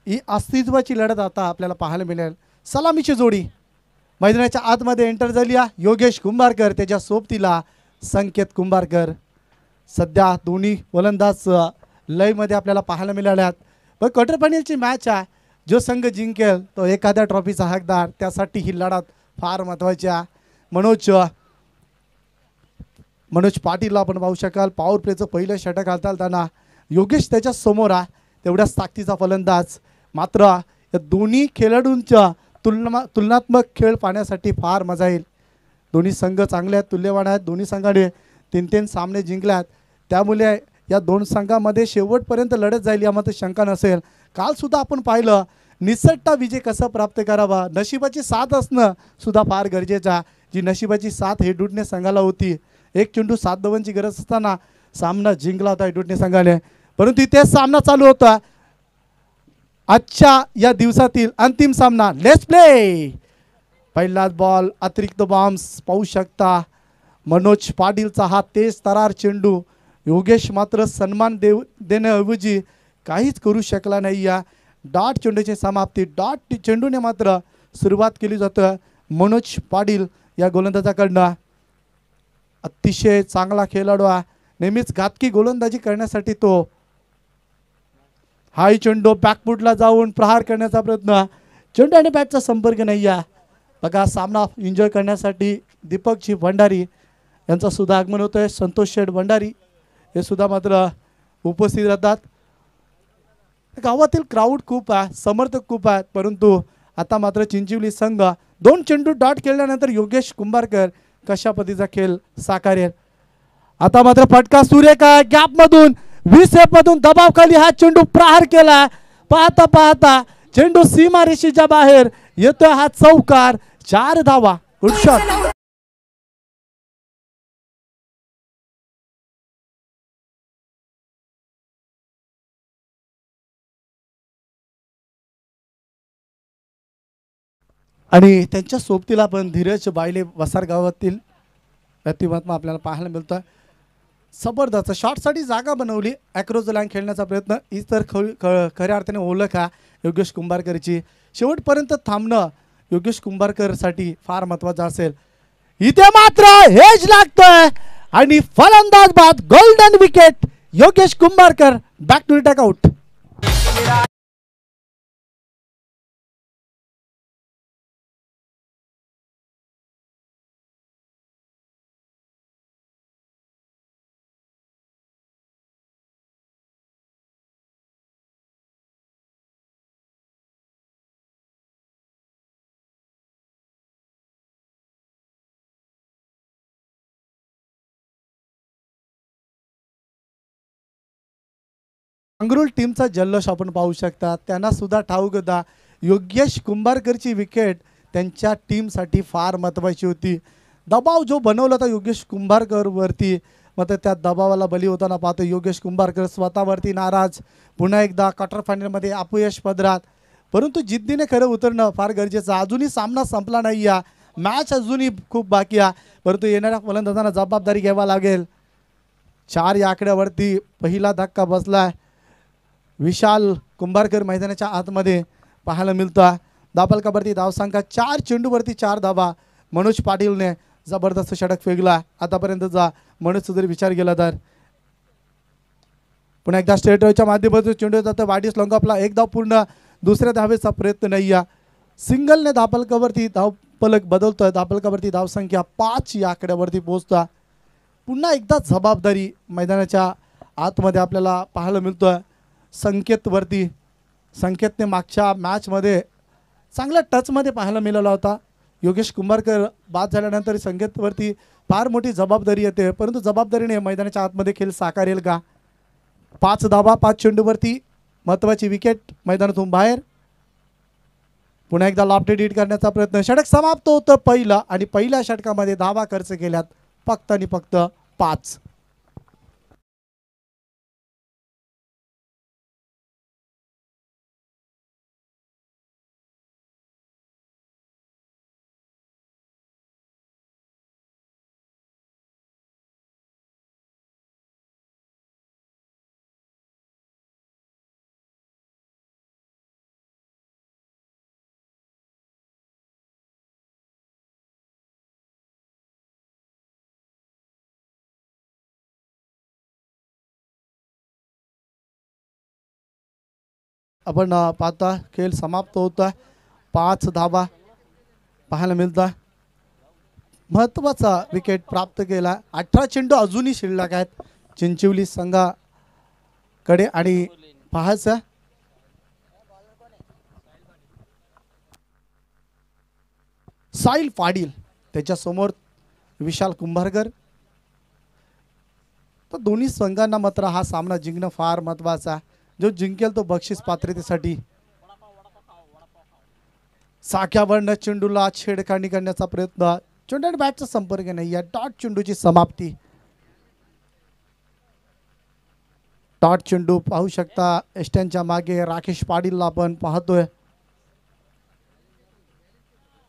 ही अस्तित्वाची लढत आता आपल्याला पाहायला मिळेल. सलामीची जोडी मैदानाच्या आतमध्ये एंटर झाली आहे. योगेश कुंभारकर त्याच्या सोबतीला संकेत कुंभारकर. सध्या दोन्ही गोलंदाज लयमध्ये आपल्याला पाहायला मिळाल्यात. पण क्वार्टर फायनलची मॅच आहे. जो संघ जिंकेल तो एखाद्या ट्रॉफीचा हकदार. त्यासाठी ही लढत फार महत्त्वाची आहे. मनोज पाटीलला आपण पाहू शकाल पॉवर प्लेचं पहिलं षटक हाताळताना. योगेश त्याच्या समोर आहे. तेवढ्याच ताकदीचा फलंदाज. मात्र या दोन्ही खेळाडूंच्या तुलनात्मक खेळ पाहण्यासाठी फार मजा येईल. दोन्ही संघ चांगले आहेत, तुल्यवान आहेत. दोन्ही संघाने 3-3 सामने जिंकल्यात. त्यामुळे या दोन संघामध्ये शेवटपर्यंत लढत जाईल यामध्ये शंका नसेल. कालसुद्धा आपण पाहिलं निसटता विजय कसा प्राप्त करावा. नशिबाची साथ असणं सुद्धा फार गरजेचं आहे. जी नशिबाची साथ हेडूटने संघाला होती. एक चेंडू 7 धावांची गरज असताना सामना जिंकला होता हेडूटने संघाने. परंतु इथे सामना चालू होता. आजच्या या दिवसातील अंतिम सामना. Let's play. पहिलाच बॉल अतिरिक्त बॉम्ब्स पाहू शकता. मनोज पाटीलचा हा तेज तरार चेंडू. योगेश मात्र सन्मान देण्याऐवजी काहीच करू शकला नाही. या डॉट चेंडूची समाप्ती डॉट चेंडूने मात्र सुरुवात केली जातं मनोज पाटील या गोलंदाजाकडनं. अतिशय चांगला खेळाडू आहे. नेहमीच घातकी गोलंदाजी करण्यासाठी तो हाय चेंडू बॅकफुटला जाऊन प्रहार करण्याचा प्रयत्न. चेंडू आणि बॅटचा संपर्क नाही आहे. बघा सामना एन्जॉय करण्यासाठी दीपकजी भंडारी यांचा सुद्धा आगमन होतं आहे. संतोष शेठ भंडारी हे सुद्धा मात्र उपस्थित राहतात. गावातील क्राऊड खूप आहे, समर्थक खूप आहेत. परंतु आता मात्र चिंचिवली संघ 2 चेंडू डॉट खेळल्यानंतर योगेश कुंभारकर कशा पद्धतीचा खेळ साकारेल. आता मात्र फटका सुरेखा गॅपमधून 20 मधून दबावाखाली हा चेंडू प्रहार केला. पाहता पाहता चेंडू सीमारेषेच्या बाहेर येतोय. हा चौकार. 4 धावा. Good shot. आणि त्यांच्या सोबतीला पण धीरज बायले वसार गावातील व्यक्तिमत्व आपल्याला पाहायला मिळतं. जबरदस्त शॉटसाठी जागा बनवली. ॲक्रोज लाईन खेळण्याचा प्रयत्न. हीच तर खऱ्या अर्थाने ओळख आहे योगेश कुंभारकरची. शेवटपर्यंत थांबणं योगेश कुंभारकरसाठी फार महत्त्वाचं असेल. इथे मात्र हेच लागतंय आणि फलंदाज बाद golden wicket. Yogesh Kumbharkar back to टॅक आउट. अंगरुल टीमचा जल्लोष आपण पाहू शकता. त्यांना सुद्धा ठाऊक होता योगेश कुंभारकरची विकेट त्यांच्या टीमसाठी फार महत्त्वाची होती. दबाव जो बनवला होता योगेश कुंभारकरवरती मात्र त्या दबावाला बली होताना पाहतो योगेश कुंभारकर स्वतःवरती नाराज. पुन्हा एकदा क्वार्टर फायनलमध्ये अपयश पदरात. परंतु जिद्दीने खरं उतरणं फार गरजेचं. अजूनही सामना संपला नाही आहे. मॅच अजूनही खूप बाकी आहे. परंतु येणाऱ्या फलंदाजांना जबाबदारी घ्यावा लागेल. 4 या आकड्यावरती पहिला धक्का बसलाय. विशाल कुंभारकर मैदानाच्या आतमध्ये पाहायला मिळतं. धावफलकावरती धावसंख्या 4 चेंडूवरती 4 धावा. मनोज पाटीलने जबरदस्त षटक फेकला आतापर्यंतचा. मनोजचा जर विचार केला तर पुन्हा एकदा स्ट्रेटच्या माध्यमातून चेंडू जातं. वाडीस लॉंगॉपला 1 धाव पूर्ण. दुसऱ्या धावेचा प्रयत्न नाही आहे. सिंगलने धावफलकावरती धावफलक बदलतोय. धावफलकावरती धावसंख्या 5 या आकड्यावरती पोहोचता. पुन्हा एकदा जबाबदारी मैदानाच्या आतमध्ये आपल्याला पाहायला मिळतोय. संकेतवरती संकेतने मागच्या मॅचमध्ये चांगल्या टचमध्ये पाहायला मिळाला होता. योगेश कुंभारकर बाद झाल्यानंतर संकेतवरती फार मोठी जबाबदारी येते. परंतु जबाबदारीने मैदानाच्या आतमध्ये खेळ साकारेल का. 5 धावा 5 चेंडूवरती महत्त्वाची विकेट मैदानातून बाहेर. पुन्हा एकदा लॉफ्टेड हिट करण्याचा प्रयत्न. षटक समाप्त होतं पहिलं आणि पहिल्या षटकामध्ये धावा खर्च केल्यात फक्त आणि फक्त 5. आपण पाहता खेळ समाप्त होता. 5 धावा पाहायला मिळतात. महत्त्वाचा विकेट प्राप्त केला. 18 चेंडू अजूनही शिल्लक आहेत चिंचवली संघाकडे आणि पाहायचं साहिल पाटील त्याच्यासमोर विशाल कुंभारकर. तर दोन्ही संघांना मात्र हा सामना जिंकणं फार महत्त्वाचा. जो जिंकेल तो बक्षीस पात्रतेसाठी. साख्यावरनं चेंडूला छेडखानी करण्याचा प्रयत्न. चेंडू आणि बॅटचा संपर्क नाही. या डॉट चेंडूची समाप्ती. डॉट चेंडू पाहू शकता एस्टनच्या मागे राकेश पाटीलला आपण पाहतोय.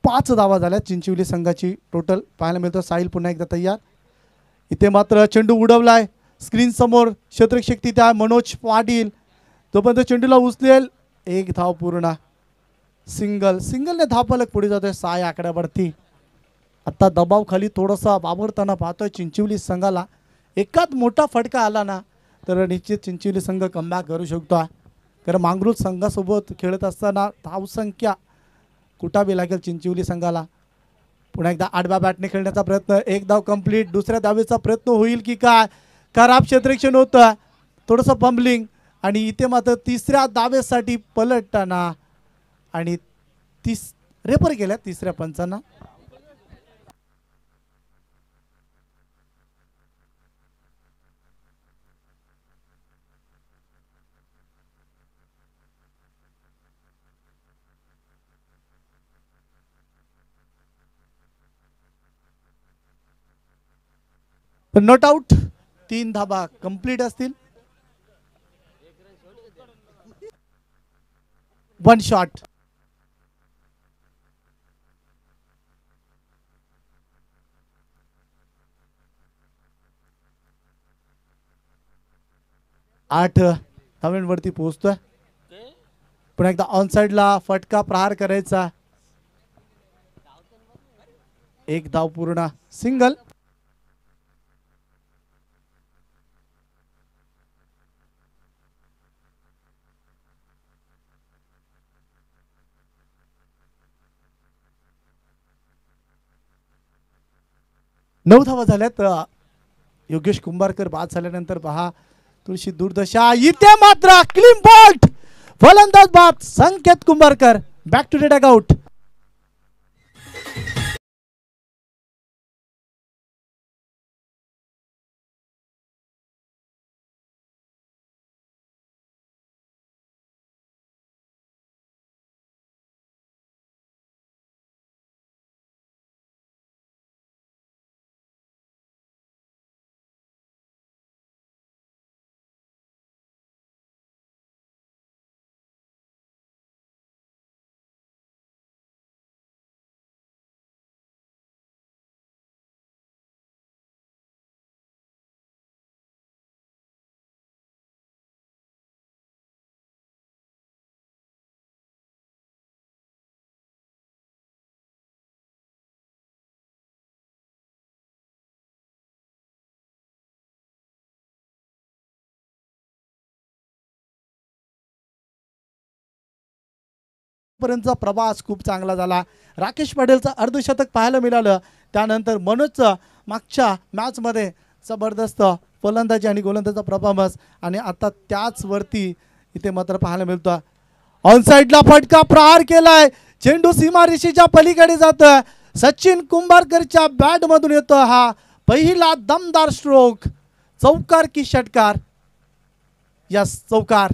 5 धावा झाल्या चिंचवली संघाची टोटल पाहायला मिळतो. साहिल पुन्हा एकदा तयार. इथे मात्र चेंडू उडवलाय स्क्रीन समोर. क्षेत्ररक्षक तिथे आहे मनोज पाटील. तोपर्यंत चेंडूला उचलेल. 1 धाव पूर्ण. सिंगलने धावफलक पुढे जातोय 6 आकड्यावरती. आता दबाव खाली थोडासा वावरताना पाहतोय चिंचवली संघाला. एकात मोठा फटका आला ना तर निश्चित चिंचवली संघ कमबॅक करू शकतो. कारण मांगरूळ संघासोबत खेळत असताना धावसंख्या कुटावी लागेल चिंचवली संघाला. पुन्हा एकदा आडव्या बॅटने खेळण्याचा प्रयत्न. 1 धाव कंप्लीट. दुसऱ्या धावेचा प्रयत्न होईल की काय. खराब क्षेत्ररक्षण होतं. थोडंसं बंबलिंग आणि इथे मात्र तिसऱ्या धावेसाठी पलटताना आणि रेफर केल्या तिसऱ्या पंचांना. Not out. 3 धाबा कंप्लीट असतील. 1 शॉट. आठ धाव्यांवरती पोहोचतोय. पुन्हा एकदा ऑन साइडला फटका प्रहार करायचा. 1 धाव पूर्ण. सिंगल. नऊ धावा झाल्यात. योगेश कुंभारकर बाद झाल्यानंतर पहा तुळशी दुर्दशा. इथे मात्र क्लीन बॉल्ट. फलंदाज बाद Sanket Kumbharkar. Back to the dugout. पर्यंतचा प्रवास खूप चांगला झाला. राकेश पाटीलचं अर्धशतक पाहायला मिळालं. त्यानंतर मनोजचं मागच्या मॅचमध्ये जबरदस्त फलंदाजी आणि गोलंदाजीचा परफॉर्मन्स आणि आता त्याच वरती इथे मात्र पाहायला मिळतो. ऑन साइडला फटका प्रहार केलाय. चेंडू सीमारेषेच्या पलीकडे जातोय. सचिन कुंभारकरच्या बॅट मधून येतो हा पहिला दमदार स्ट्रोक. चौकार की षटकार. यस चौकार.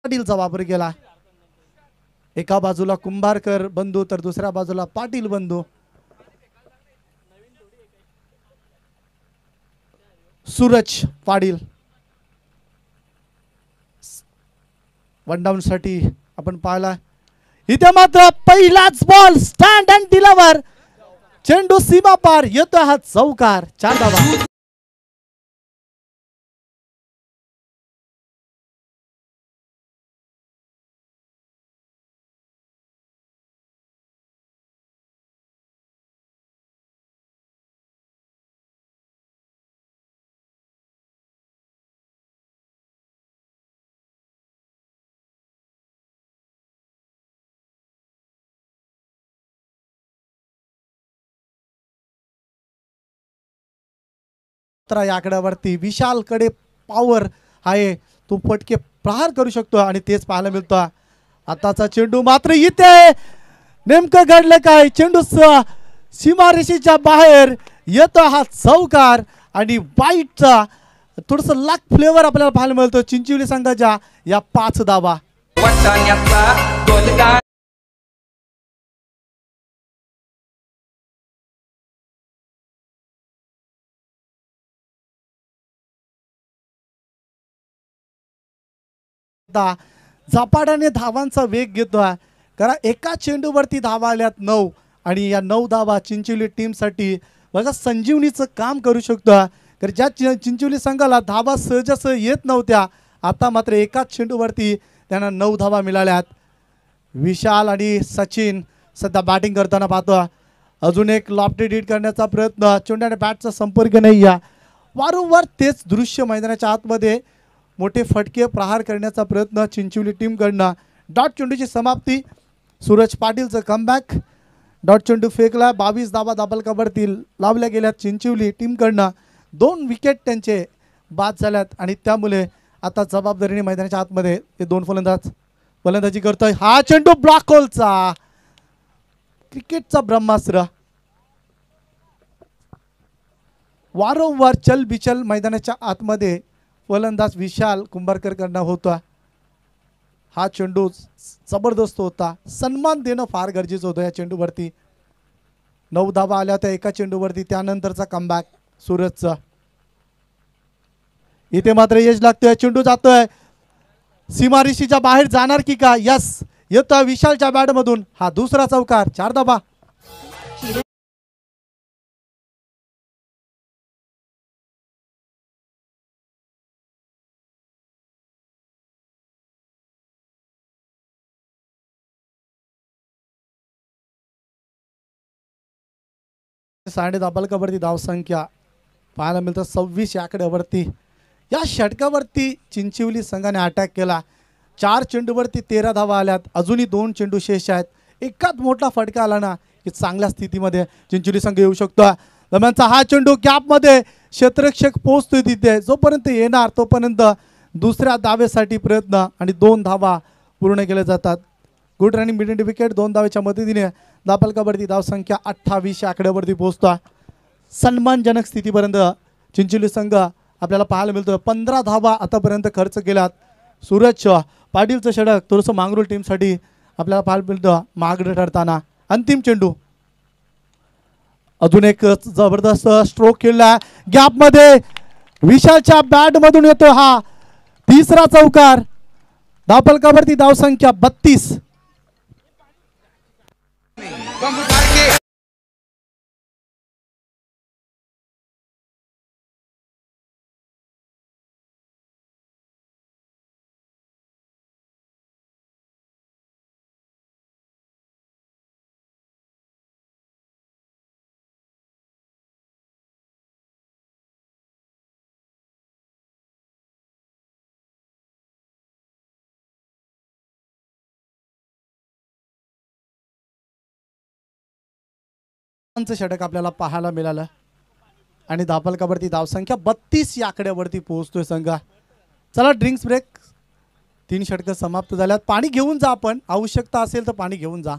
पाटीलचा वापर केला. एका बाजूला कुंभारकर बंधू तर दुसऱ्या बाजूला पाटील बंधू. सूरज पाटील वन डाऊन साठी आपण पाहिला. इथे मात्र पहिलाच बॉल स्टँड अँड डिलिव्हर. चेंडू सीमा पार येतो हा चौकार. 4 धावा. या आकड्यावरती विशालकडे पॉवर आहे. तो फटके प्रहार करू शकतो आणि तेच पाहायला मिळतो. आताचा चेंडू मात्र इथे नेमकं घडलं काय. चेंडू सीमारेषेच्या बाहेर येतो हा चौकार आणि वाईटचा थोडस लाख फ्लेवर आपल्याला पाहायला मिळतो चिंचोली संघाच्या या 5 धावा. झपाट्याने धावांचा वेग घेतोय. कारण एका चेंडूवरती धावा आल्यात 9 आणि या 9 धावा चिंचोली टीमसाठी बघा संजीवनीचं काम करू शकतो. कारण ज्या चिंचोली संघाला धावा सहजासहज येत नव्हत्या आता मात्र एकाच चेंडूवरती त्यांना 9 धावा मिळाल्यात. विशाल आणि सचिन सध्या बॅटिंग करताना पाहतो. अजून एक लॉफ्टेड हिट करण्याचा प्रयत्न. चेंडूने बॅटचा संपर्क नाही. या वारंवार तेच दृश्य मैदानाच्या आतमध्ये मोठे फटके प्रहार करण्याचा प्रयत्न चिंचोली टीमकडनं. डॉट चेंडूची समाप्ती. सूरज पाटीलचं कमबॅक. डॉट चेंडू फेकला. 22 धावा दाबलकावरती लावल्या गेल्यात चिंचोली टीमकडनं. 2 विकेट त्यांचे बाद झाल्यात आणि त्यामुळे आता जबाबदारीने मैदानाच्या आतमध्ये हे 2 फलंदाजी करतोय. हा चेंडू ब्लॉक होलचा. क्रिकेटचा ब्रह्मास्त्र. वारंवार चलबिचल मैदानाच्या आतमध्ये फलंदाज विशाल कुंभारकर कडनं होता. हा चेंडू जबरदस्त होता. सन्मान देणं फार गरजेचं होतं या चेंडूवरती. 9 धावा आल्या होत्या एका चेंडूवरती. त्यानंतरचा कमबॅक सूरजचा. इथे मात्र यश लागतोय. चेंडू जातोय सीमारेषेच्या बाहेर जाणार की का. यस येतोय विशालच्या बॅटमधून. हा दुसरा चौकार. 4 धावा. साडे दाबलकावरती धावसंख्या पाहायला मिळतं 26 या आकड्यावरती. या षटकावरती चिंचोली संघाने अटॅक केला. 4 चेंडूवरती 13 धावा आल्यात. अजूनही 2 चेंडू शेष आहेत. एकाच मोठा फटका आला ना की चांगल्या स्थितीमध्ये चिंचोली संघ येऊ शकतो. दरम्यानचा हा चेंडू कॅपमध्ये क्षेत्ररक्षक पोहोचतोय तिथे. जोपर्यंत येणार तोपर्यंत दुसऱ्या धावेसाठी प्रयत्न आणि 2 धावा पूर्ण केल्या जातात. Good running mid wicket. 2 धावेच्या मदतीने दाबलकावरती धावसंख्या 28 या आकड्यावरती पोहोचतो. सन्मानजनक स्थितीपर्यंत चिंचोली संघ आपल्याला पाहायला मिळतो. 15 धावा आतापर्यंत खर्च केल्यात. सूरज पाटीलचं षटक थोडंसं मांगरूळ टीमसाठी आपल्याला पाहायला मिळतं महागडं ठरताना. अंतिम चेंडू. अजून एक जबरदस्त स्ट्रोक खेळला. गॅपमध्ये विशालच्या बॅटमधून येतो हा तिसरा चौकार. दाबलकावरती धावसंख्या 32. षटक आपल्याला पाहायला मिळालं आणि दाबलकावरती धावसंख्या 32 या आकड्यावरती पोहोचतोय संघ. चला ड्रिंक्स ब्रेक. 3 षटकं समाप्त झाल्यात. पाणी घेऊन जा. आपण आवश्यकता असेल तर पाणी घेऊन जा.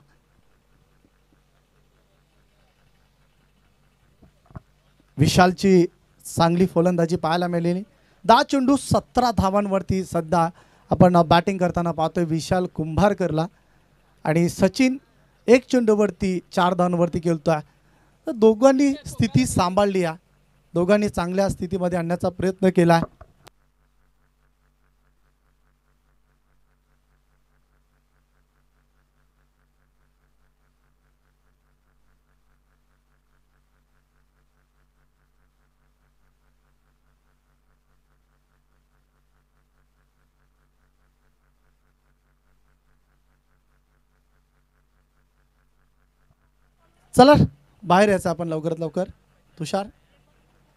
विशालची चांगली फलंदाजी पाहायला मिळाली. 10 चेंडू 17 धावांवरती सध्या आपण बॅटिंग करताना पाहतोय विशाल कुंभारकरला, आणि सचिन एक चेंडूवरती 4 धावांवरती खेळतोय. तर दोघांनी स्थिती सांभाळली आहे, दोघांनी चांगल्या स्थितीमध्ये आणण्याचा प्रयत्न केला. चला बाहेर यायचं आपण लवकरात लवकर. तुषार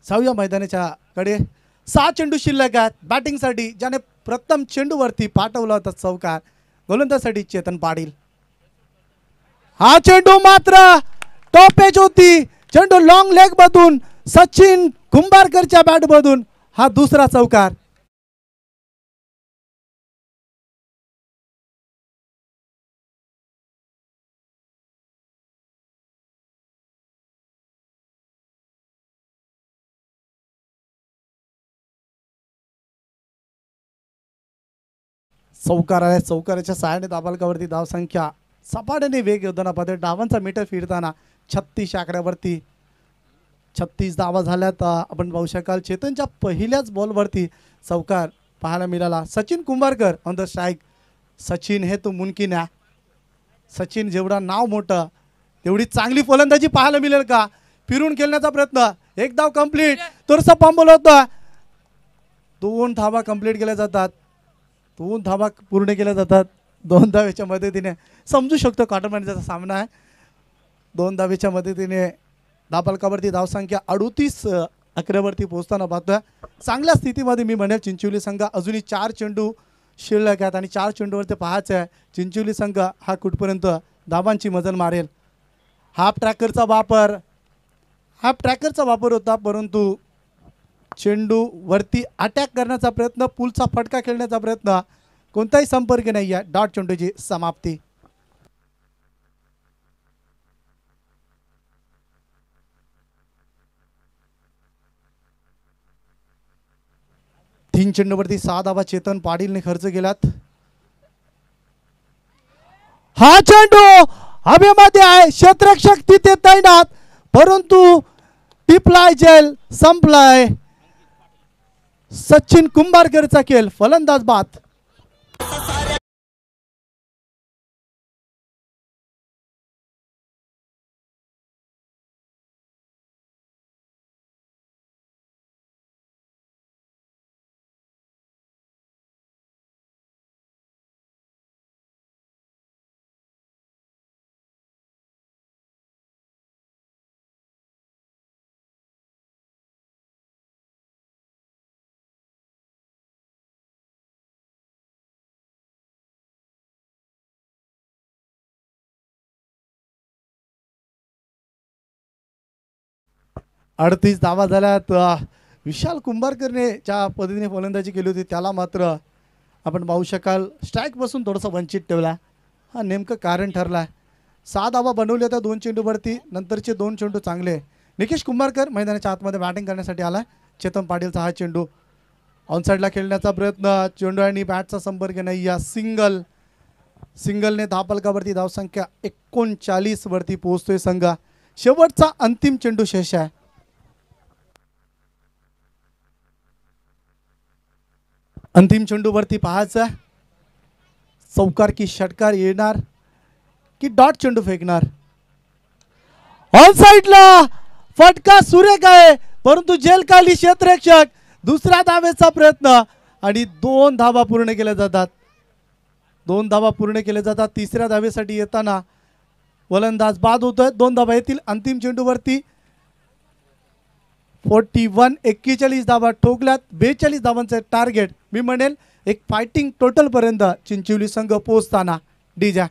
जाऊया मैदानाच्या कडे. 6 चेंडू शिल्लक आहेत बॅटिंगसाठी. ज्याने प्रथम चेंडूवरती पाठवला होता चौकार, गोलंदाजासाठी चेतन पाटील. हा चेंडू मात्र टॉप एज होती. चेंडू लॉंग लेग मधून सचिन कुंभारकरच्या बॅट मधून हा दुसरा चौकार. चौकार आहे. चौकाराच्या सहाय्याने दाबालकावरती धावसंख्या सपाट्याने वेग योजना पाहते. डावांचा मीटर फिरताना 36 आकड्यावरती 36 धावा झाल्यात. आपण पाहू शकाल चेतनच्या पहिल्याच बॉलवरती चौकार पाहायला मिळाला. Sachin Kumbharkar on the strike. Sachin हे तो मुमकिन आहे. सचिन जेवढा नाव मोठं तेवढी चांगली फलंदाजी पाहायला मिळेल का? फिरून खेळण्याचा प्रयत्न, एक धाव कंप्लीट. थोडंसं पंबल होतं. 2 धावा कंप्लीट केल्या जातात, 2 धावा पूर्ण केल्या जातात. 2 धावेच्या मदतीने समजू शकतो क्वार्टरमॅनचा सामना आहे. 2 धावेच्या मदतीने धावफलकावरती धावसंख्या 38 आकड्यावरती पोहोचताना पाहतोय. चांगल्या स्थितीमध्ये मी म्हणेल चिंचोली संघ. अजूनही 4 चेंडू शिल्लक आहेत आणि 4 चेंडूवरती पाहायचं आहे चिंचोली संघ हा कुठपर्यंत धावांची मजल मारेल. हाफ ट्रॅकरचा वापर होता, परंतु चेंडू वरती अटॅक करण्याचा प्रयत्न, पुलचा फटका खेळण्याचा प्रयत्न, कोणताही संपर्क नाही आहे. डॉट चेंडूची समाप्ती. तीन चेंडूवरती 6 धावा चेतन पाटीलने खर्च केलात. हा चेंडू हवेमध्ये आहे, क्षेत्ररक्षक तिथे तैनात, परंतु टिपलाय जेल संपलाय. सचिन कुंभारकरचा खेळ, फलंदाज बाद. अडतीस धावा झाल्यात. विशाल कुंभारकरने ज्या पद्धतीने फलंदाजी केली होती त्याला मात्र आपण पाहू शकाल स्ट्राईक पासून थोडासा वंचित ठेवला. हा नेमकं कारण ठरला. 6 धावा बनवल्या त्या 2 चेंडूवरती, नंतरचे 2 चेंडू चांगले. निकेश कुंभारकर मैदानाच्या आतमध्ये बॅटिंग करण्यासाठी आला. चेतन पाटीलचा हा चेंडू ऑनसाईडला खेळण्याचा प्रयत्न, चेंडू आणि बॅटचा संपर्क नाही. या सिंगलने धावफलकावरती धावसंख्या 39 वरती पोहोचतोय संघ. शेवटचा अंतिम चेंडू शेष आहे. अंतिम चेंडूवरती पाहायचं चौकार की षटकार येणार की डॉट चेंडू फेकणार. ऑन साइडला फटका सुरेख आहे, परंतु जेलखाली क्षेत्ररक्षक. दुसऱ्या धावेचा प्रयत्न आणि 2 धावा पूर्ण केल्या जातात. 2 धावा पूर्ण केल्या जातात. तिसऱ्या धावेसाठी येताना फलंदाज बाद होतोय. 2 धावा येतील अंतिम चेंडूवरती. 41 धावा ठोकल्यात. 42 धावांचे टार्गेट. मी म्हणेल एक फायटिंग टोटल पर्यंत चिंचोली संघ पोहोचताना. डीजा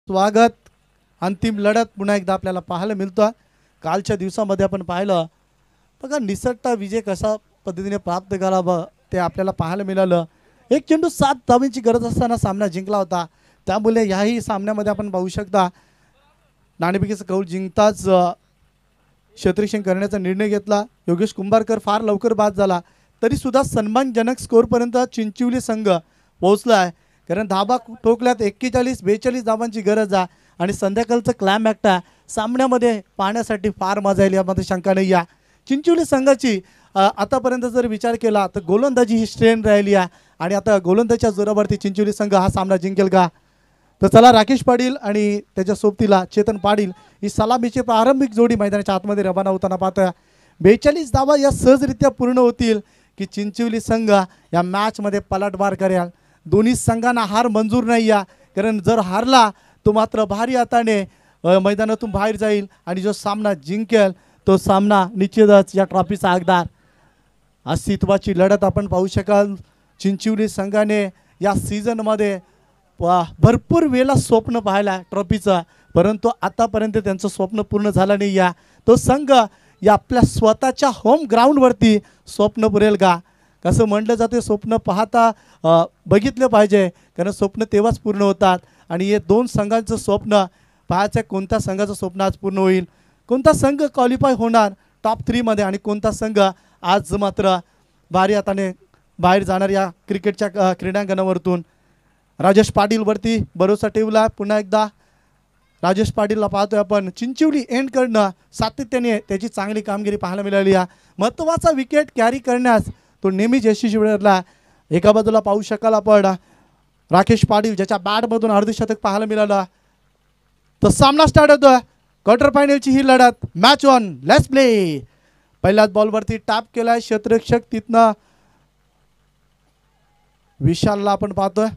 स्वागत. अंतिम लढत पुन्हा एकदा आपल्याला पाहायला मिळतो. कालच्या दिवसामध्ये आपण पाहिलं बघा निसटता विजय कशा पद्धतीने प्राप्त करावा ते आपल्याला पाहायला मिळालं. एक चेंडू 7 धावांची गरज असताना सामना जिंकला होता. त्यामुळे याही सामन्यामध्ये आपण पाहू शकता नाणेफेकीचा कौल जिंकताच क्षेत्ररक्षण करण्याचा निर्णय घेतला. योगेश कुंभारकर फार लवकर बाद झाला तरी सुद्धा सन्मानजनक स्कोरपर्यंत चिंचवली संघ पोहोचला आहे. कारण धाबा ठोकल्यात 41-42 धावांची गरज आहे आणि संध्याकाळचं क्लायमॅक्ट सामन्यामध्ये पाहण्यासाठी फार मजा येईल यामध्ये शंका नाही आहे. चिंचवली संघाची आतापर्यंत जर विचार केला तर गोलंदाजी ही स्ट्रेन राहिली आहे आणि आता गोलंदाजीच्या जोरावरती चिंचवली संघ हा सामना जिंकेल का. तर चला राकेश पाटील आणि त्याच्या सोबतीला चेतन पाटील ही सलामीची प्रारंभिक जोडी मैदानाच्या आतमध्ये रवाना होताना पाहतोय. 42 धावा या सहजरित्या पूर्ण होतील की चिंचवली संघ या मॅचमध्ये पलटवार करेल. दोन्ही संघांना हार मंजूर नाही आहे कारण जर हारला तो मात्र भारी हाताने मैदानातून बाहेर जाईल आणि जो सामना जिंकेल तो सामना निश्चितच या ट्रॉफीचा हकदार. अस्तित्वाची लढत आपण पाहू शकाल. चिंचवली संघाने या सीझनमध्ये भरपूर वेळा स्वप्न पाहिला ट्रॉफीचं परंतु आतापर्यंत त्यांचं स्वप्न पूर्ण झालं नाही आहे. तो संघ या आपल्या स्वतःच्या होम ग्राउंडवरती स्वप्न पुरेल का. कसं म्हटलं जाते स्वप्न पाहता बघितलं पाहिजे कारण स्वप्न तेव्हाच पूर्ण होतात आणि हे दोन संघांचं स्वप्न पाहायचं कोणत्या संघाचं स्वप्न आज पूर्ण होईल. कोणता संघ क्वालिफाय होणार टॉप 3 मध्ये आणि कोणता संघ आज मात्र भारी हाताने बाहेर जाणार या क्रिकेटच्या क्रीडांगणावरतून. राजेश पाटीलवरती भरोसा ठेवला. पुन्हा एकदा राजेश पाटीलला पाहतोय आपण. चिंचवली एंडकडनं सातत्याने त्याची चांगली कामगिरी पाहायला मिळाली आहे. महत्त्वाचा विकेट कॅरी करण्यास तो नेहमीच यशस्वी ठरला. एका बाजूला पाहू शकाल आपण राकेश पाटील ज्याच्या बॅटमधून अर्धशतक पाहायला मिळालं. तर सामना स्टार्ट होतोय. क्वार्टर फायनलची ही लढत. Match on, let's play. पहिल्याच बॉलवरती टॅप केलाय क्षेत्ररक्षक. तिथनं विशालला आपण पाहतोय.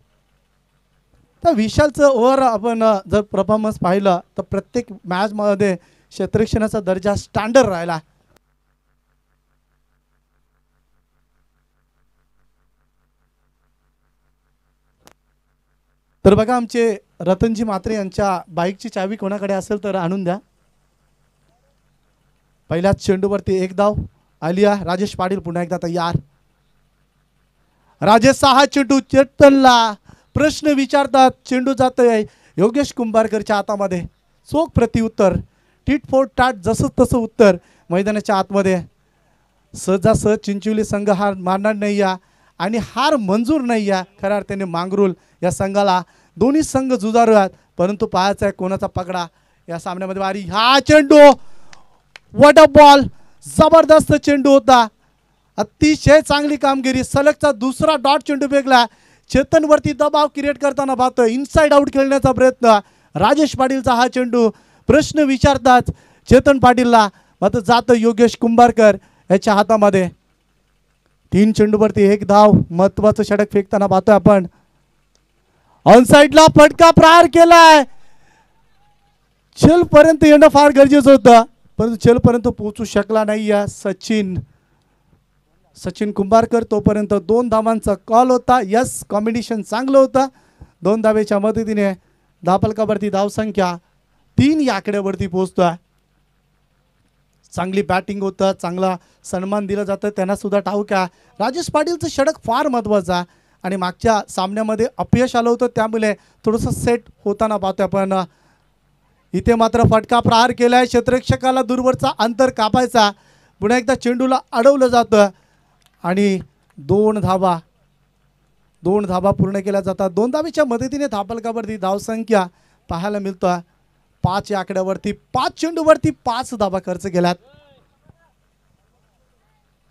तर विशालचं ओव्हर आपण जर परफॉर्मन्स पाहिलं तर प्रत्येक मॅचमध्ये क्षेत्ररक्षणाचा दर्जा स्टँडर्ड राहिला. तर बघा आमचे रतनजी म्हात्रे यांच्या बाईकची चावी कोणाकडे असेल तर आणून द्या. पहिल्याच चेंडूवरती एक धाव आली आहे. राजेश पाटील पुन्हा एकदा तयार. राजेश हा चेंडू चेतनला प्रश्न विचारतात. चेंडू जातोय योगेश कुंभारकरच्या हातामध्ये. चोख प्रत्युत्तर टीट फॉर टाट जसं तसं उत्तर मैदानाच्या आतमध्ये. सहजासहज चिंचवली संघ हार मारणार नाही आहे आणि हार मंजूर नाही आहे. खऱ्या अर्थाने मांगरूल या संघाला दोन्ही संघ जुजारू आहेत परंतु पाहायचा आहे कोणाचा पकडा या सामन्यामध्ये वारी. हा चेंडू व्हॉट अ बॉल. जबरदस्त चेंडू होता. अतिशय चांगली कामगिरी. सलगचा दुसरा डॉट चेंडू फेकला. चेतनवरती दबाव क्रिएट करताना पाहतोय. इनसाइड आउट खेळण्याचा प्रयत्न. राजेश पाटीलचा हा चेंडू प्रश्न विचारतात चेतन पाटीलला मात्र जातं योगेश कुंभारकर याच्या हातामध्ये. 3 चेंडूवरती एक धाव. महत्वाचं षटक फेकताना पाहतोय आपण. ऑनसाइडला फटका प्रहार केलाय. चेलपर्यंत येणं फार गरजेचं होतं परंतु चेलपर्यंत पोहोचू शकला नाही या सचिन कुंभारकर. तोपर्यंत 2 धावांचा कॉल होता. यस कॉम्बिनेशन चांगलं होतं. 2 धावेच्या मदतीने धापलकावरती धावसंख्या 3 या आकड्यावरती पोहोचतोय. चांगली बॅटिंग होतं. चांगला सन्मान दिला जातं त्यांना सुद्धा ठाऊक आहे. राजेश पाटीलचं षटक फार महत्त्वाचा आणि मागच्या सामन्यामध्ये अपयश आलं होतं त्यामुळे थोडंसं सेट होताना पाहतोय आपण. इथे मात्र फटका प्रहार केलाय. क्षेत्ररक्षकाला दूरवरचा अंतर कापायचा. पुन्हा एकदा चेंडूला अडवलं जातं आणि 2 धावा पूर्ण केल्या जातात. 2 धावेच्या मदतीने धापलकावरती धावसंख्या पाहायला मिळतं 5 या आकड्यावरती. 5 चेंडूवरती 5 धावा खर्च केल्यात.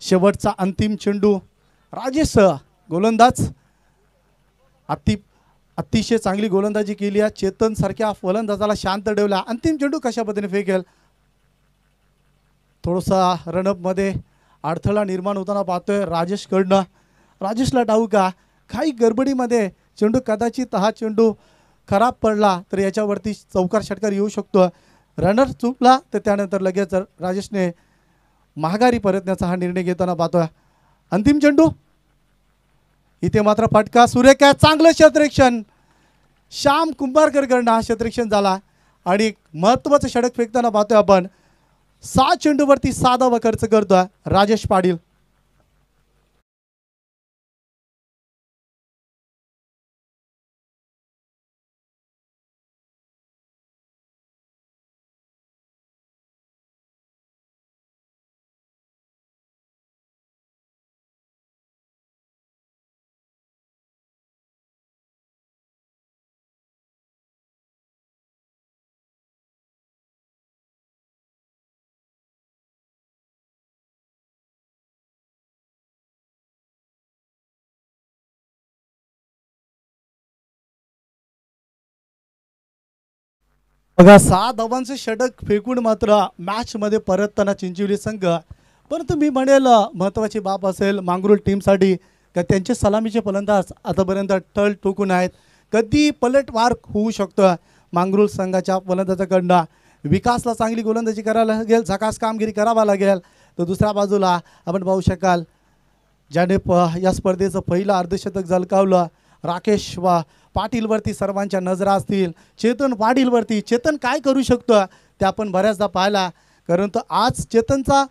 शेवटचा अंतिम चेंडू. राजेश गोलंदाज अतिशय चांगली गोलंदाजी केली आहे. चेतन सारख्या फलंदाजाला शांत ठेवला. अंतिम चेंडू कशा पद्धतीने फेकेल. थोडासा रनअपमध्ये अडथळा निर्माण होताना पाहतोय राजेशकडनं. राजेशला ठाऊक का काही गडबडीमध्ये चेंडू कदाचित हा चेंडू खराब पडला तर याच्यावरती चौकार षटकार येऊ शकतो. रनर चुकला तर त्यानंतर लगेच राजेशने माघारी परतण्याचा हा निर्णय घेताना पाहतोय. अंतिम चेंडू. इथे मात्र फटका सुरेख आहे. चांगलं क्षेत्ररक्षण. श्याम कुंभारकरकडनं हा क्षेत्ररक्षण झाला आणि महत्त्वाचं षटक फेकताना पाहतोय आपण 6 चेंडूवरती 6 धावा खर्च करतोय राजेश पाटील. बघा 6 धावांचे षटक फेकून मात्र मॅच मध्ये परतताना चिंचवली संघ. परंतु मी म्हणेल महत्त्वाची बाब असेल मांगरूळ टीमसाठी का त्यांचे सलामीचे फलंदाज आतापर्यंत टल ठोकून आहेत. कधी पलटवार होऊ शकतो मांगरूळ संघाच्या फलंदाजाकडनं. विकासला चांगली गोलंदाजी करायला लागेल, झकास कामगिरी करावा लागेल. तर दुसऱ्या बाजूला आपण पाहू शकाल ज्याने या स्पर्धेचं पहिलं अर्धशतक झळकावलं राकेश पाटीलवरती सर्वांच्या नजरा असतील. चेतन पाटीलवरती चेतन काय करू शकतो ते आपण बऱ्याचदा पाहिला. कारण तर आज चेतनचा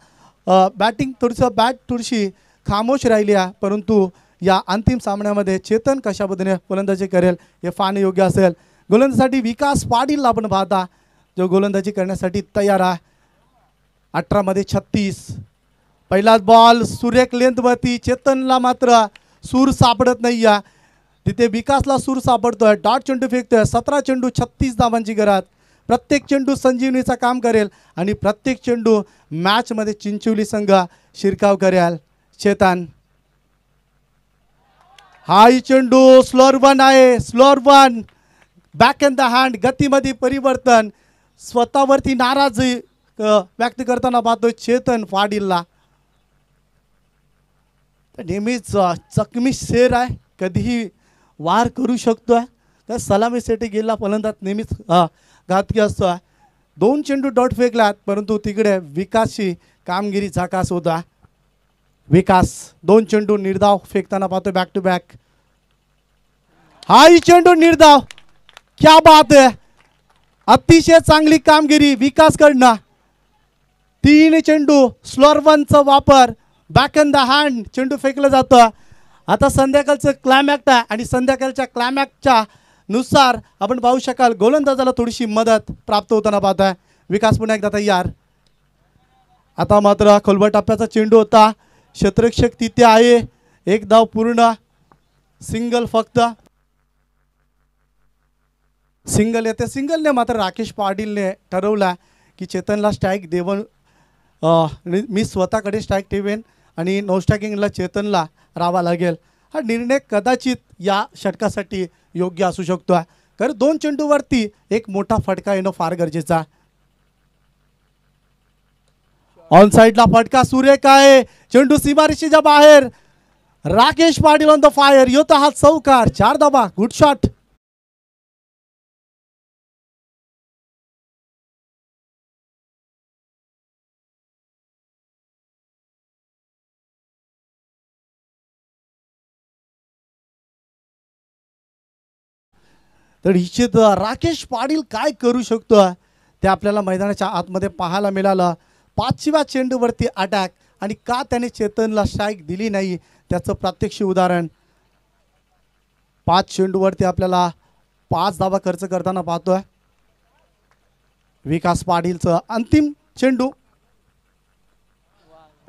बॅटिंग थोडीशी खामोश राहिली आहे. परंतु या अंतिम सामन्यामध्ये चेतन कशा पद्धतीने गोलंदाजी करेल हे पाहणे योग्य असेल. गोलंदाजीसाठी विकास पाटीलला आपण पाहता जो गोलंदाजी करण्यासाठी तयार आहे. 18 मध्ये 36. पहिलाच बॉल सुरेख लेंथवरती चेतनला मात्र सूर सापडत नाही आहे. तिथे विकासला सूर सापडतोय. डॉट चेंडू फेकतोय. 17 चेंडू 36 धावांची गरज. प्रत्येक चेंडू संजीवनीचा काम करेल आणि प्रत्येक चेंडू मॅचमध्ये चिंचवली संघ शिरकाव करेल. चेतन हाई चेंडू स्लोअर वन आहे. Slower one back in the hand. गतीमध्ये परिवर्तन. स्वतःवरती नाराजी व्यक्त करताना पाहतोय चेतन पाटीलला. नेहमीच चकमी शेर आहे, कधीही वार करू शकतोय. तर सलामीसाठी गेला फलंदाज नेहमीच घातकी असतो. 2 चेंडू डॉट फेकलात परंतु तिकडे विकासची कामगिरी झकास होता. विकास 2 चेंडू निर्धाव फेकताना पाहतोय बॅक टू बॅक. हाही चेंडू निर्धाव. क्या बात आहे. अतिशय चांगली कामगिरी विकासकडनं. 3 चेंडू स्लोअर वनचा वापर. बॅक इन द हँड चेंडू फेकलं जातं. आता संध्याकाळचं क्लायमॅक्स आहे आणि संध्याकाळच्या क्लायमॅक्सच्या नुसार आपण पाहू शकाल गोलंदाजाला थोडीशी मदत प्राप्त होताना पाहताय. विकास पुन्हा एकदा तयार. आता मात्र खोलवर टप्प्याचा चेंडू होता. क्षेत्ररक्षक तिथे आहे. 1 धाव पूर्ण. सिंगल फक्त. सिंगल येते. सिंगलने मात्र राकेश पाटीलने ठरवला की चेतनला स्ट्राईक देऊन मी स्वतःकडे स्ट्राईक ठेवेन आणि नो स्ट्रायकिंगला चेतनला राहावा लागेल. हा निर्णय कदाचित या षटकासाठी योग्य असू शकतो. कारण 2 चेंडूवरती एक मोठा फटका येणं फार गरजेचा. ऑन साइडला फटका सुरेख आहे. चेंडू सीमारेषेच्या बाहेर. Rakesh Patil on the fire. येतो हा चौकार. 4 धावा. Good shot. तर निश्चित राकेश पाटील काय करू शकतो ते आपल्याला मैदानाच्या आतमध्ये पाहायला मिळालं. 5व्या चेंडूवरती अटॅक आणि का त्याने चेतनला स्ट्राईक दिली नाही त्याचं प्रात्यक्षिक उदाहरण. 5 चेंडूवरती आपल्याला 5 धावा खर्च करताना पाहतोय. विकास पाटीलचं अंतिम चेंडू.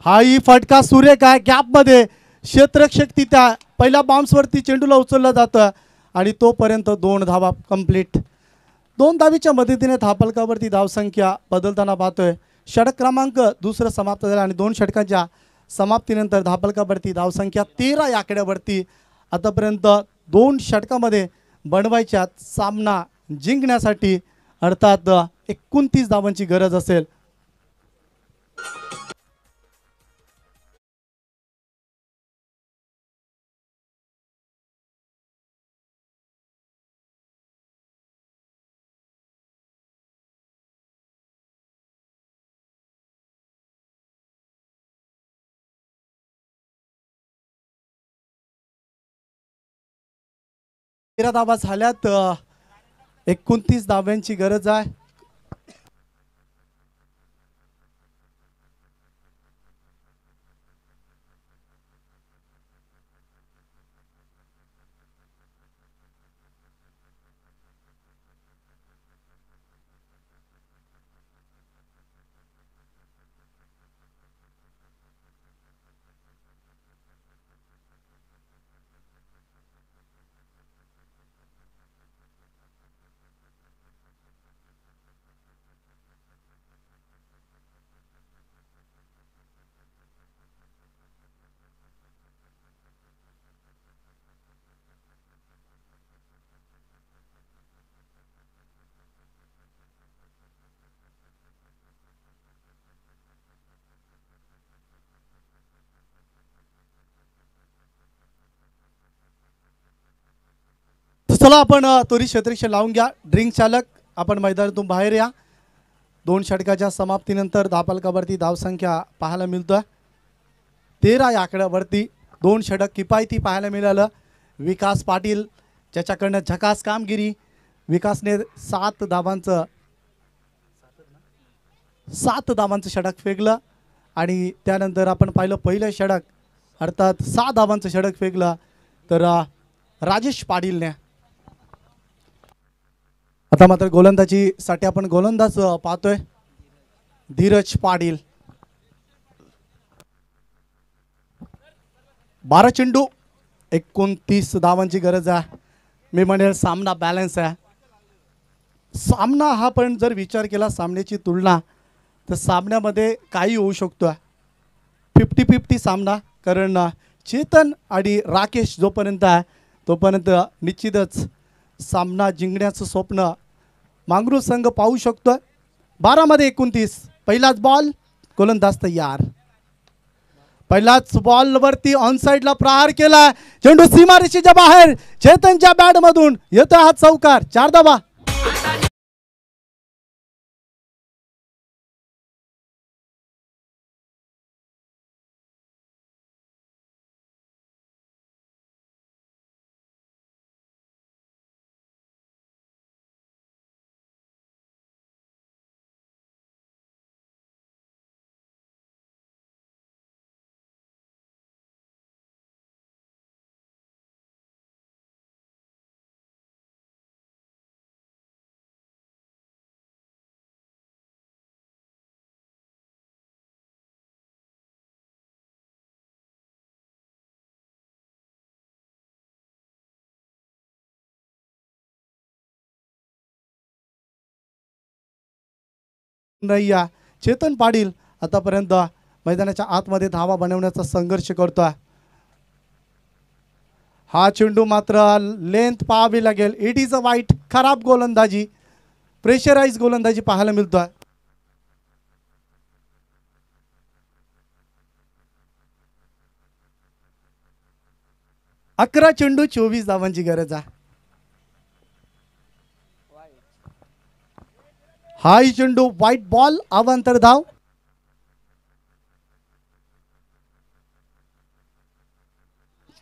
हाही फटका सुरेख आहे. गॅपमध्ये क्षेत्ररक्षक तिथे पहिल्या बाउन्सवरती चेंडूला उचललं जातं आणि तोपर्यंत 2 धावा कंप्लीट. 2 धावीच्या मदतीने धापलकावरती धावसंख्या बदलताना पाहतोय. षटक क्रमांक दुसरं समाप्त झालं आणि 2 षटकांच्या समाप्तीनंतर धापलकावरती धावसंख्या 13 या आकड्यावरती. आतापर्यंत 2 षटकामध्ये बनवायच्यात सामना जिंकण्यासाठी अर्थात 29 धावांची गरज असेल. तेरा धावा झाल्यात. 29 धाव्यांची गरज आहे. चला आपण त्वरित क्षेत्ररक्षण लावून घ्या. ड्रिंक चालक आपण मैदानातून बाहेर या. 2 षटकाच्या समाप्तीनंतर धावफलकावरती धावसंख्या पाहायला मिळतोय 13 या आकड्यावरती 2 षटक किफायती पाहायला मिळालं. विकास पाटील ज्याच्याकडनं झकास कामगिरी. विकासने 7 धावांचं षटक फेकलं आणि त्यानंतर आपण पाहिलं पहिलं षटक अर्थात 6 धावांचं षटक फेकलं तर राजेश पाटीलने. आता मात्र गोलंदाजीसाठी आपण गोलंदाज पाहतोय धीरज पाटील. 12 चेंडू 29 धावांची गरज आहे. मी म्हणेल सामना बॅलन्स आहे. सामना हा पण जर विचार केला सामन्याची तुलना तर सामन्यामध्ये काही होऊ शकतो. 50-50 सामना. कारण चेतन आणि राकेश जोपर्यंत आहे तोपर्यंत निश्चितच सामना जिंकण्याचं स्वप्न मांगरू संघ पाहू शकतो. 12 मध्ये 29. पहिलाच बॉल. गोलंदाज तयार. पहिलाच बॉलवरती ऑन साइडला प्रहार केला. चेंडू सीमारेषेच्या बाहेर. चेतनच्या बॅट मधून येतो हा चौकार. 4 धावा. नाही या चेतन पाटील आतापर्यंत मैदानाच्या आतमध्ये धावा बनवण्याचा संघर्ष करतोय. हा चेंडू मात्र लेंथ पाहावी लागेल. इट इज अ वाईट. खराब गोलंदाजी. प्रेशराइज गोलंदाजी पाहायला मिळतोय. अकरा चेंडू 24 धावांची गरज आहे. हाय चेंडू व्हाईट बॉल. अवांतर धाव.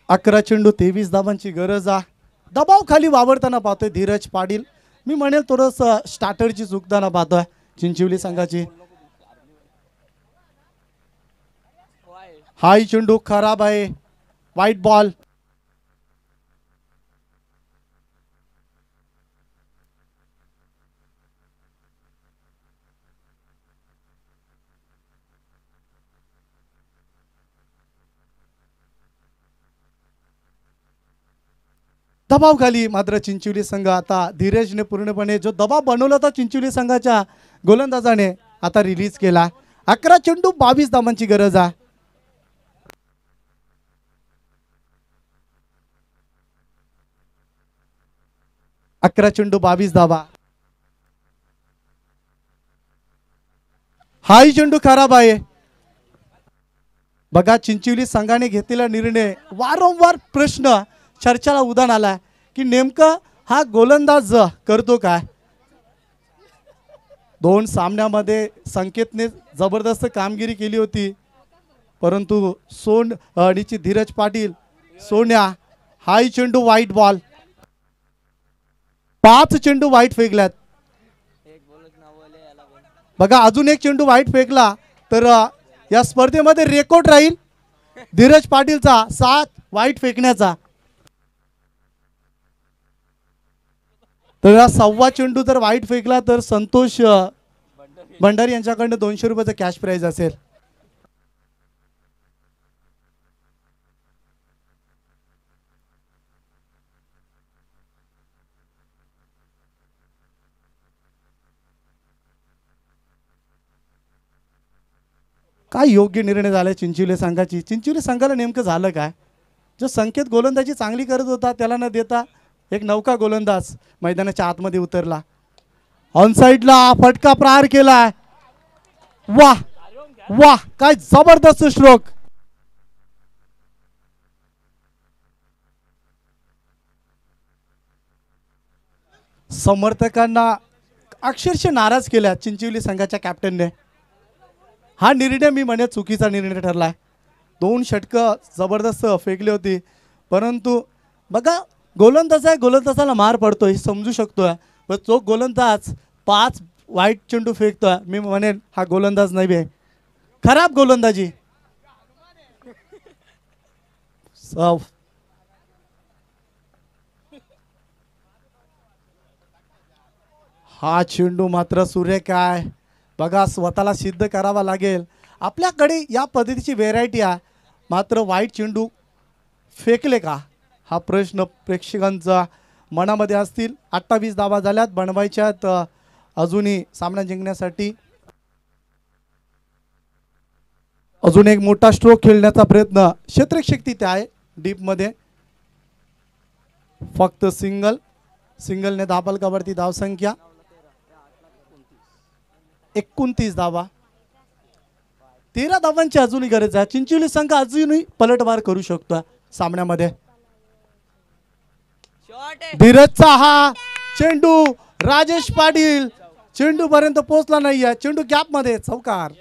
अकरा चेंडू 23 धावांची गरज आहे. दबाव खाली वावरताना पाहतोय धीरज पाटील. मी म्हणेल थोडस स्टार्टरची चुकताना पाहतोय चिंचवली संघाची. हाय चेंडू खराब आहे. White ball. दबाव खाली मात्र चिंचवली संघ आता धीरजने पूर्णपणे जो दबाव बनवला होता चिंचवली संघाच्या गोलंदाजाने आता रिलीज केला. 11 चेंडू 22 धावांची गरज आहे. अकरा चेंडू 22 धावा. हाही चेंडू खराब आहे. बघा चिंचवली संघाने घेतलेला निर्णय वारंवार प्रश्न चर्चेला उधाण आला की नेमका हा गोलंदाज करतो काय. 2 सामन्यामध्ये संकेतने जबरदस्त कामगिरी केली होती परंतु सोनची धीरज पाटील सोन्या हाय चेंडू व्हाईट बॉल. 5 चेंडू वाईट फेकल्यात. बघा अजून एक चेंडू वाईट फेकला तर या स्पर्धेमध्ये रेकॉर्ड राहील धीरज पाटीलचा 7 वाईट फेकण्याचा. तर 6वा चेंडू जर वाईट फेकला तर संतोष भंडारी यांच्याकडनं 200 रुपयाचं कॅश प्राइज असेल. काय योग्य निर्णय झाला चिंचोली संघाची. चिंचोली संघाला नेमकं झालं काय, जो संकेत गोलंदाजी चांगली करत होता त्याला न देता एक नौका गोलंदाज मैदानाच्या आतमध्ये उतरला. ऑन साइडला फटका प्रहार केलाय. वाह वाह काय जबरदस्त स्ट्रोक. समर्थकांना अक्षरशः नाराज केल्या चिंचोली संघाच्या कॅप्टनने. हा निर्णय मी म्हणत चुकीचा निर्णय ठरलाय. 2 षटकं जबरदस्त फेकली होती परंतु बघा गोलंदाज आहे, गोलंदाजाला मार पडतोय हे समजू शकतोय, पण तो गोलंदाज 5 वाईट चेंडू फेकतोय. मी म्हणेन हा गोलंदाज नाही आहे, खराब गोलंदाजी. हा चेंडू मात्र सुरेख आहे. बघा स्वतःला सिद्ध करावा लागेल. आपल्याकडे या पद्धतीची व्हेरायटी आहे मात्र वाईट चेंडू फेकले का हा प्रश्न प्रेक्षकांचा मनामध्ये असतील. 28 धावा झाल्यात बनवायच्यात अजूनही सामना जिंकण्यासाठी. अजून एक मोठा स्ट्रोक खेळण्याचा प्रयत्न क्षेत्ररक्षक तिथे आहे डीपमध्ये. फक्त सिंगलने धापलकावरती धावसंख्या 29 धावा. 13 धावांची अजूनही गरज आहे. चिंचोली संघ अजूनही पलटवार करू शकतो सामन्यामध्ये. धीरजचा हा चेंडू राजेश पाटील चेंडू पर्यंत पोहोचला नाहीये. चेंडू गॅप मध्ये चौकार.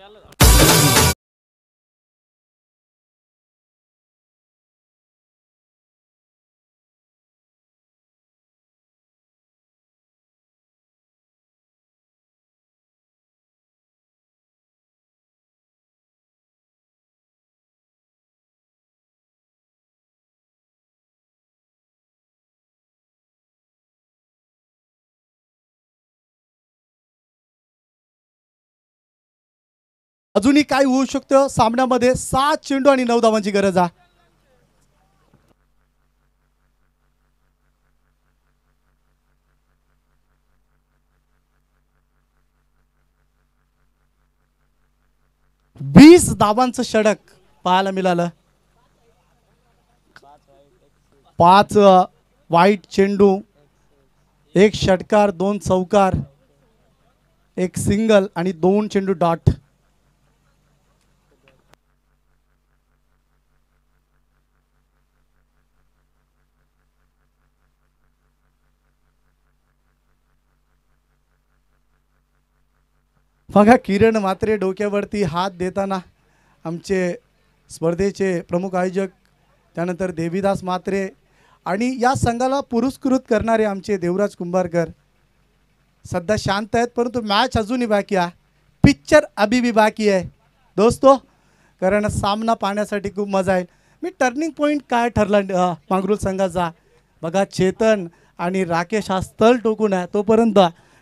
अजूनही काय होऊ शकतं सामन्यामध्ये. 7 चेंडू आणि 9 धावांची गरज आहे. वीस धावांचं षटक पाहायला मिळालं. 5 वाईट चेंडू, 1 षटकार, 2 चौकार, 1 सिंगल आणि 2 चेंडू डॉट. बघा किरण म्हात्रे डोक्यावरती हात देताना आमचे स्पर्धेचे प्रमुख आयोजक, त्यानंतर देवीदास म्हात्रे आणि या संघाला पुरस्कृत करणारे आमचे देवराज कुंभारकर सध्या शांत आहेत परंतु मॅच अजूनही बाकी आहे. पिक्चर अभी भी बाकी आहे दोस्तो, कारण सामना पाहण्यासाठी खूप मजा येईल. मी टर्निंग पॉईंट काय ठरला मांगरूळ संघाचा बघा. चेतन आणि राकेश हा स्थळ टोकून आहे तोपर्यंत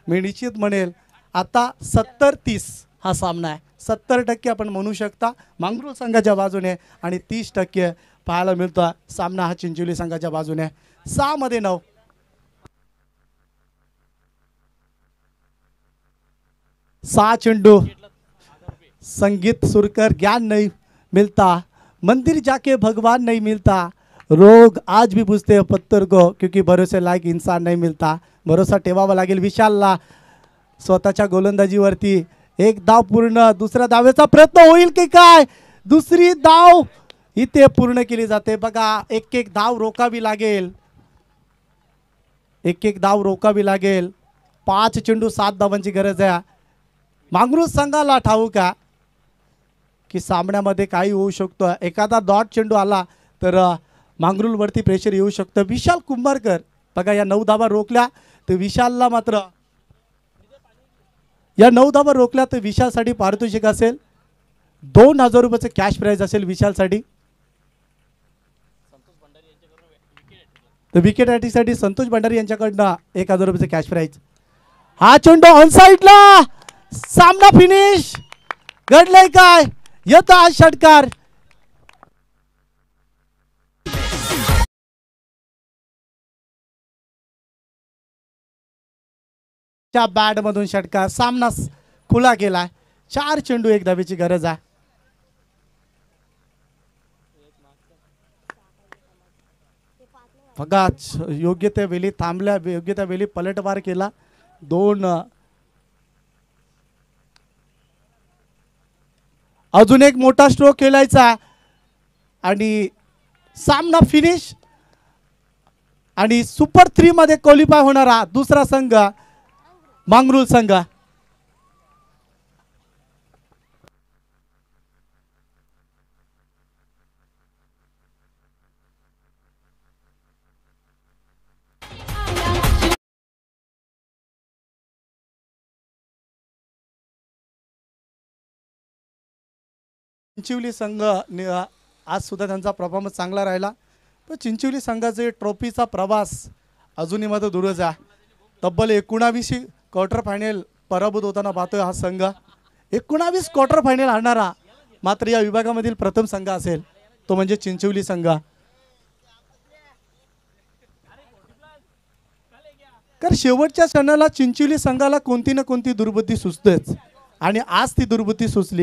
मी निश्चित म्हणेल आता 70-30 हा सामना आहे. 70% आपण म्हणू शकता मांगरूळ संघाच्या बाजूने आणि 30% पाहायला मिळतो सामना हा चिंचोली संघाच्या बाजूने. 6 मध्ये 9. सहा चेंडू. संगीत सुरकर ज्ञान नहीं मिलता, मंदिर जाके भगवान नहीं मिलता, रोग आज भी पूछते हैं पत्थर को क्योंकि भरोसे लायक इंसान नहीं मिलता. भरोसा ठेवावा लागेल विशालला. स्वतःच्या गोलंदाजीवरती 1 धाव पूर्ण. दुसऱ्या धावेचा प्रयत्न होईल की काय. दुसरी धाव इथे पूर्ण केली जाते. बघा 1-1 धाव रोकावी लागेल. 1-1 धाव रोकावी लागेल. 5 चेंडू 7 धावांची गरज आहे. मांगरूळ संघाला ठाऊक आहे की सामन्यामध्ये काही होऊ शकतो. एखादा डॉट चेंडू आला तर मांगरूळवरती प्रेशर येऊ शकतं. विशाल कुंभारकर बघा या 9 धावा रोखल्या तर विशालला मात्र या 9 धावा रोखल्या तर विशालसाठी पारितोषिक असेल 2000 रुपयाचं कॅश प्राइज असेल विशालसाठी. तर विकेट हॅट्रिकसाठी संतोष भंडारी यांच्याकडनं 1000 रुपयाचं कॅश प्राइज. हा चेंडू ऑन साइडला, सामना फिनिश. घडलंय काय, येतो आज षटकार. त्या बॅट मधून षटकार, सामना खुला केला. 4 चेंडू 1 धावेची गरज आहे. बघा योग्य त्या वेळी थांबल्या, योग्य त्या वेळी पलटवार केला. 2 अजून एक मोठा स्ट्रोक खेळायचा आणि सामना फिनिश. आणि सुपर 3 मध्ये क्वालिफाय होणारा दुसरा संघ मांगरूळ संघ. चिंचवली संघ आज सुद्धा त्यांचा परफॉर्मन्स चांगला राहिला. पण चिंचवली संघाचे ट्रॉफीचा प्रवास अजूनही मात्र दूरच आहे. तब्बल 19 क्वार्टर फायनल पराभूत होताना पाहतोय हा संघ. 19 क्वार्टर फायनल आणणारा मात्र या विभागामधील प्रथम संघ असेल तो म्हणजे चिंचवली संघ. कारण शेवटच्या क्षणाला चिंचवली संघाला कोणती ना कोणती दुर्बुद्धी सुचतेच आणि आज ती दुर्बुद्धी सुचली.